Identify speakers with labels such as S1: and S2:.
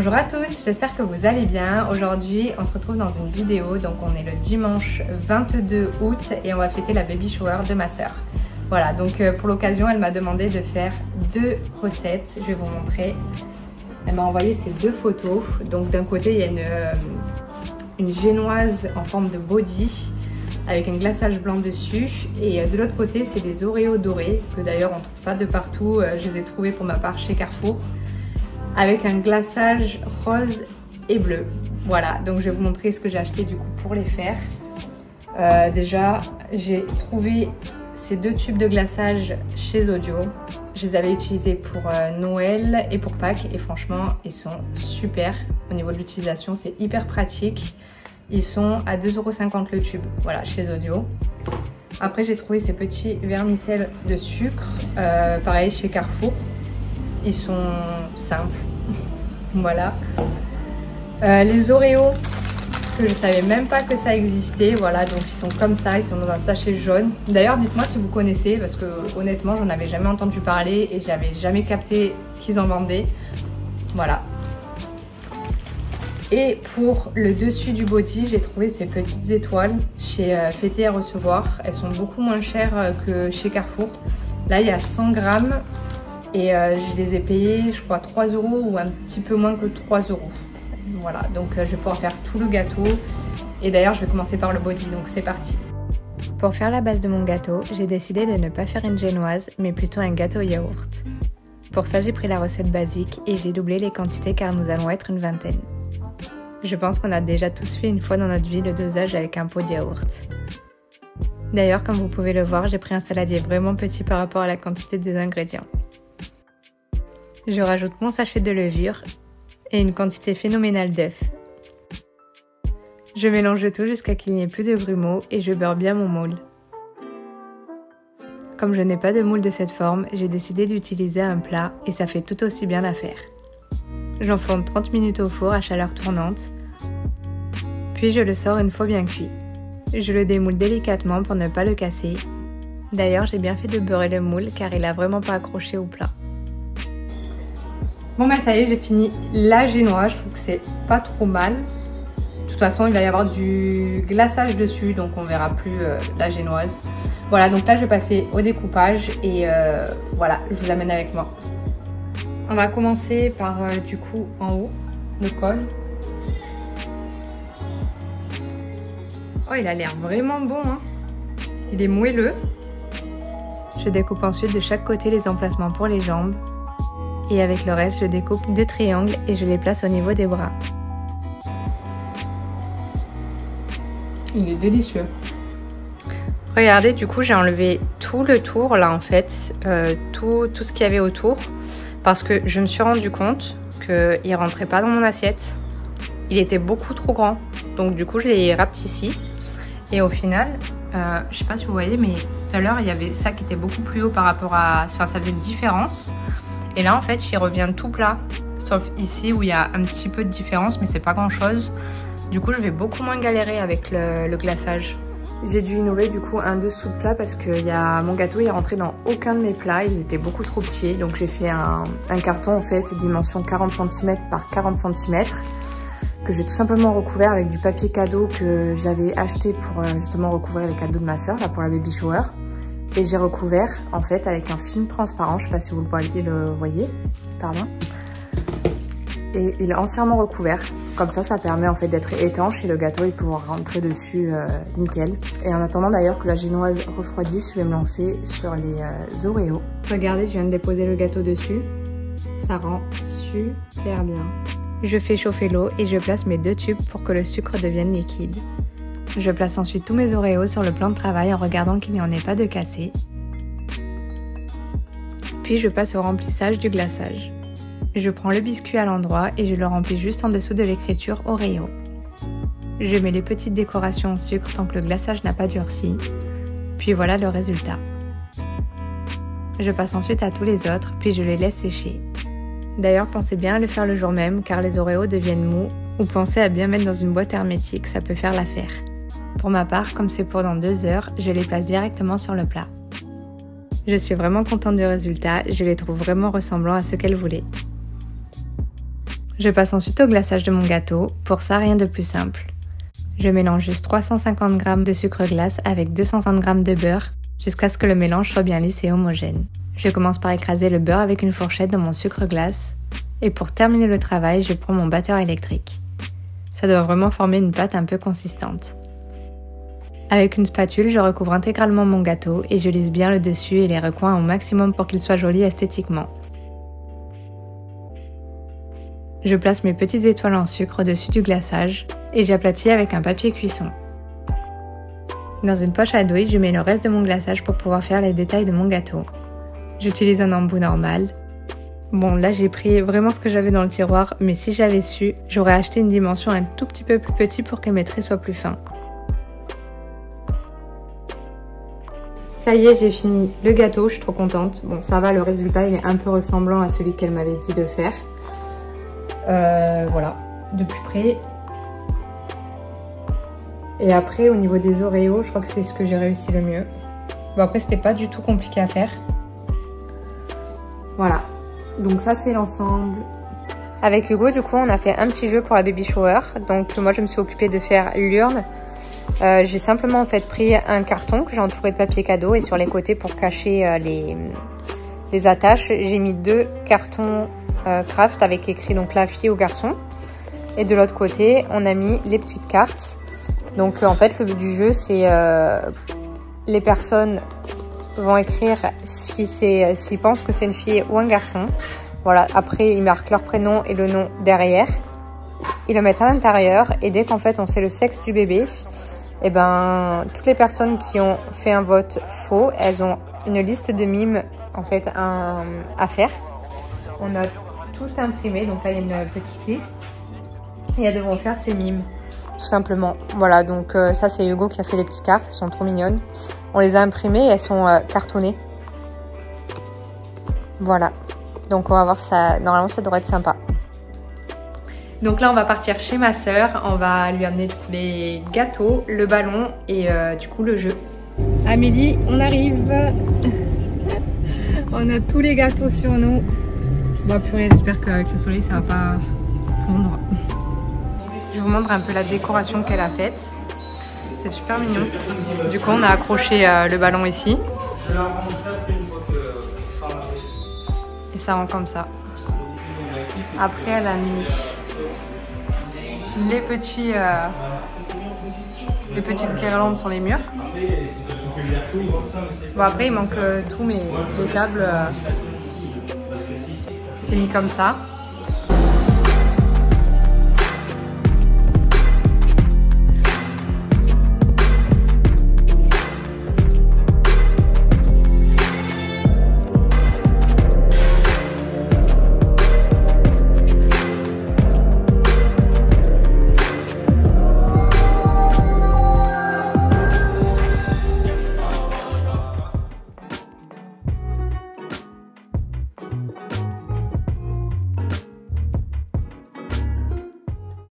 S1: Bonjour à tous, j'espère que vous allez bien. Aujourd'hui on se retrouve dans une vidéo, donc on est le dimanche 22 août et on va fêter la baby shower de ma soeur. Voilà, donc pour l'occasion elle m'a demandé de faire deux recettes, je vais vous montrer. Elle m'a envoyé ces deux photos, donc d'un côté il y a une génoise en forme de body avec un glaçage blanc dessus et de l'autre côté c'est des Oreos dorés que d'ailleurs on trouve pas de partout, je les ai trouvés pour ma part chez Carrefour avec un glaçage rose et bleu. Voilà, donc je vais vous montrer ce que j'ai acheté du coup pour les faire. Déjà j'ai trouvé ces deux tubes de glaçage chez Audio. Je les avais utilisés pour Noël et pour Pâques et franchement ils sont super au niveau de l'utilisation, c'est hyper pratique. Ils sont à 2,50 € le tube, voilà, chez Audio. Après j'ai trouvé ces petits vermicelles de sucre, pareil chez Carrefour. Ils sont simples, voilà. Les Oreos, que je savais même pas que ça existait, voilà, donc ils sont comme ça, ils sont dans un sachet jaune. D'ailleurs dites-moi si vous connaissez, parce que honnêtement j'en avais jamais entendu parler et j'avais jamais capté qu'ils en vendaient, voilà. Et pour le dessus du body, j'ai trouvé ces petites étoiles chez Fêter et Recevoir. Elles sont beaucoup moins chères que chez Carrefour. Là il y a 100 grammes et je les ai payées je crois 3 € ou un petit peu moins que 3 €. Voilà, donc je vais pouvoir faire tout le gâteau. Et d'ailleurs je vais commencer par le body, donc c'est parti.
S2: Pour faire la base de mon gâteau, j'ai décidé de ne pas faire une génoise, mais plutôt un gâteau yaourt. Pour ça j'ai pris la recette basique et j'ai doublé les quantités car nous allons être une vingtaine. Je pense qu'on a déjà tous fait une fois dans notre vie le dosage avec un pot de yaourt. D'ailleurs, comme vous pouvez le voir, j'ai pris un saladier vraiment petit par rapport à la quantité des ingrédients. Je rajoute mon sachet de levure et une quantité phénoménale d'œufs. Je mélange le tout jusqu'à qu'il n'y ait plus de grumeaux et je beurre bien mon moule. Comme je n'ai pas de moule de cette forme, j'ai décidé d'utiliser un plat et ça fait tout aussi bien l'affaire. J'enfourne 30 minutes au four à chaleur tournante, puis je le sors une fois bien cuit. Je le démoule délicatement pour ne pas le casser. D'ailleurs, j'ai bien fait de beurrer le moule car il a vraiment pas accroché au plat.
S1: Bon bah ça y est, j'ai fini la génoise, je trouve que c'est pas trop mal. De toute façon, il va y avoir du glaçage dessus, donc on verra plus la génoise. Voilà, donc là je vais passer au découpage et voilà, je vous amène avec moi. On va commencer par du coup en haut, le col. Oh, il a l'air vraiment bon, hein. Il est moelleux.
S2: Je découpe ensuite de chaque côté les emplacements pour les jambes. Et avec le reste, je découpe deux triangles et je les place au niveau des bras.
S1: Il est délicieux.
S2: Regardez, du coup, j'ai enlevé tout le tour là en fait, tout ce qu'il y avait autour. Parce que je me suis rendu compte qu'il rentrait pas dans mon assiette. Il était beaucoup trop grand. Donc du coup je l'ai rapetissé. Et au final, je sais pas si vous voyez, mais tout à l'heure il y avait ça qui était beaucoup plus haut par rapport à... Enfin ça faisait une différence. Et là en fait il revient tout plat. Sauf ici où il y a un petit peu de différence, mais c'est pas grand chose. Du coup je vais beaucoup moins galérer avec le glaçage. J'ai dû innover du coup un dessous de plat parce que mon gâteau est rentré dans aucun de mes plats, ils étaient beaucoup trop petits. Donc j'ai fait un carton en fait dimension 40 cm par 40 cm que j'ai tout simplement recouvert avec du papier cadeau que j'avais acheté pour justement recouvrir les cadeaux de ma soeur là pour la baby shower. Et j'ai recouvert en fait avec un film transparent, je sais pas si vous le voyez, pardon. Et il est entièrement recouvert. Comme ça permet en fait d'être étanche et le gâteau il pourra rentrer dessus nickel. Et en attendant d'ailleurs que la génoise refroidisse, je vais me lancer sur les Oreos.
S1: Regardez, je viens de déposer le gâteau dessus. Ça rend super bien.
S2: Je fais chauffer l'eau et je place mes deux tubes pour que le sucre devienne liquide. Je place ensuite tous mes Oreos sur le plan de travail en regardant qu'il n'y en ait pas de cassés. Puis je passe au remplissage du glaçage. Je prends le biscuit à l'endroit et je le remplis juste en dessous de l'écriture Oreo. Je mets les petites décorations en sucre tant que le glaçage n'a pas durci. Puis voilà le résultat. Je passe ensuite à tous les autres, puis je les laisse sécher. D'ailleurs, pensez bien à le faire le jour même car les Oreos deviennent mous, ou pensez à bien mettre dans une boîte hermétique, ça peut faire l'affaire. Pour ma part, comme c'est pour dans 2 heures, je les place directement sur le plat. Je suis vraiment contente du résultat, je les trouve vraiment ressemblants à ce qu'elle voulait.
S1: Je passe ensuite au glaçage de mon gâteau. Pour ça, rien de plus simple. Je mélange juste 350 g de sucre glace avec 250 g de beurre jusqu'à ce que le mélange soit bien lisse et homogène. Je commence par écraser le beurre avec une fourchette dans mon sucre glace et pour terminer le travail, je prends mon batteur électrique. Ça doit vraiment former une pâte un peu consistante. Avec une spatule, je recouvre intégralement mon gâteau et je lisse bien le dessus et les recoins au maximum pour qu'il soit joli esthétiquement. Je place mes petites étoiles en sucre au-dessus du glaçage et j'aplatis avec un papier cuisson. Dans une poche à douille, je mets le reste de mon glaçage pour pouvoir faire les détails de mon gâteau. J'utilise un embout normal. Bon, là j'ai pris vraiment ce que j'avais dans le tiroir, mais si j'avais su, j'aurais acheté une dimension un tout petit peu plus petit pour que mes traits soient plus fins. Ça y est, j'ai fini le gâteau, je suis trop contente. Bon, ça va, le résultat il est un peu ressemblant à celui qu'elle m'avait dit de faire. Voilà, de plus près. Et après, au niveau des Oreos, je crois que c'est ce que j'ai réussi le mieux. Bon, après, c'était pas du tout compliqué à faire. Voilà, donc ça c'est l'ensemble.
S2: Avec Hugo, du coup, on a fait un petit jeu pour la baby shower. Donc moi, je me suis occupée de faire l'urne. J'ai simplement en fait pris un carton que j'ai entouré de papier cadeau et sur les côtés pour cacher les attaches, j'ai mis 2 cartons craft avec écrit donc la fille ou garçon. Et de l'autre côté, on a mis les petites cartes. Donc en fait, le but du jeu, c'est les personnes vont écrire s'ils pensent que c'est une fille ou un garçon. Voilà, après ils marquent leur prénom et le nom derrière. Ils le mettent à l'intérieur et dès qu'en fait on sait le sexe du bébé, et ben toutes les personnes qui ont fait un vote faux, elles ont une liste de mimes en fait à faire. On a tout imprimé, donc là il y a une petite liste et elles devront faire ces mimes. Tout simplement. Voilà, donc ça c'est Hugo qui a fait les petites cartes, elles sont trop mignonnes. On les a imprimées et elles sont cartonnées. Voilà. Donc on va voir ça, normalement ça devrait être sympa.
S1: Donc là on va partir chez ma soeur, on va lui amener du coup les gâteaux, le ballon et du coup le jeu. Amélie, on arrive. On a tous les gâteaux sur nous. Bon purée, j'espère qu'avec le soleil ça va pas fondre. Je vous montre un peu la décoration qu'elle a faite. C'est super mignon. Du coup, on a accroché le ballon ici. Et ça rend comme ça. Après, elle a mis les petites guirlandes sur les murs. Bon, après, il manque tout, mais les tables, c'est mis comme ça.